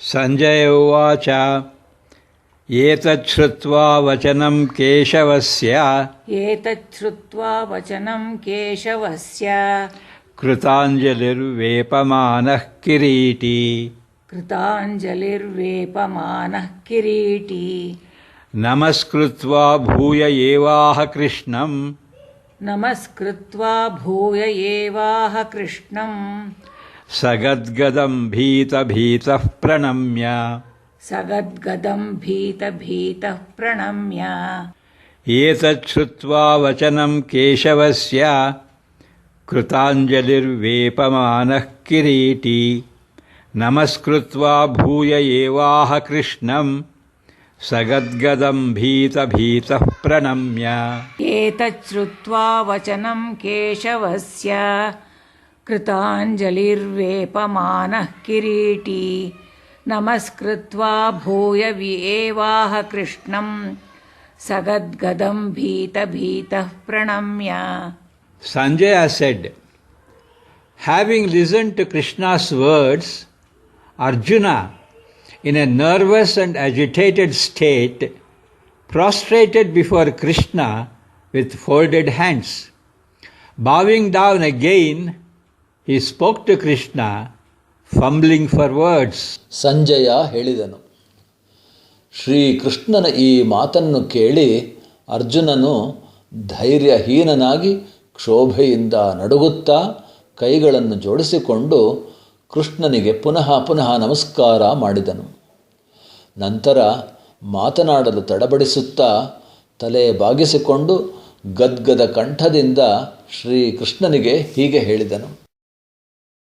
ಸಂಜಯ ಉವಾಚ ಏತಚ್ಛ್ರುತ್ವಾ ವಚನಂ ಕೇಶವಸ್ಯ ಕೃತಾಂಜಲಿರ್ವೇಪಮಾನಃ ಕಿರೀಟಿ ನಮಸ್ಕೃತ್ವಾ ಭೂಯ ಏವಾಹ ಕೃಷ್ಣಂ ಸಗದ್ಗದಂ ಭೀತಃ ಪ್ರಣಮ್ಯ ಏತಚ್ಛ್ರುತ್ವಾ ವಚನಂ ಕೇಶವಸ್ಯ ಕೃತಾಂಜಲಿರ್ವೇಪಮಾನಃ ಕಿರೀಟಿ ನಮಸ್ಕೃತ್ವಾ ಭೂಯ ಏವಾಹ ಕೃಷ್ಣಂ ಸಗದ್ಗದಂ ಭೀತಃ ಪ್ರಣಮ್ಯ ಏತಚ್ಛ್ರುತ್ವಾ ವಚನಂ ಕೇಶವಸ್ಯ ಕೃತಾಂಜಲಿರ್ವೇಪಮಾನಃ ಕಿರೀಟಿ ನಮಸ್ಕೃತ್ವಾ ಭೂಯ ಏವಾಹ ಕೃಷ್ಣಂ ಸಗದ್ಗದಂ ಭೀತಃ Pranamya. Sanjaya said, having listened to Krishna's words, Arjuna, in a nervous and agitated state, prostrated before Krishna with folded hands. Bowing down again, he spoke to Krishna, fumbling for words. Sanjay ಹೇಳಿದನು. ಶ್ರೀಕೃಷ್ಣನ ಈ ಮಾತನ್ನು ಕೇಳಿ ಅರ್ಜುನನು ಧೈರ್ಯಹೀನನಾಗಿ ಕ್ಷೋಭೆಯಿಂದ ನಡುಗುತ್ತಾ ಕೈಗಳನ್ನು ಜೋಡಿಸಿಕೊಂಡು ಕೃಷ್ಣನಿಗೆ ಪುನಃ ನಮಸ್ಕಾರ ಮಾಡಿದನು. ನಂತರ ಮಾತನಾಡಲು ತಡಬಡಿಸುತ್ತಾ ತಲೆ ಬಾಗಿಸಿಕೊಂಡು ಗದ್ಗದ ಕಂಠದಿಂದ ಶ್ರೀಕೃಷ್ಣನಿಗೆ ಹೀಗೆ ಹೇಳಿದನು.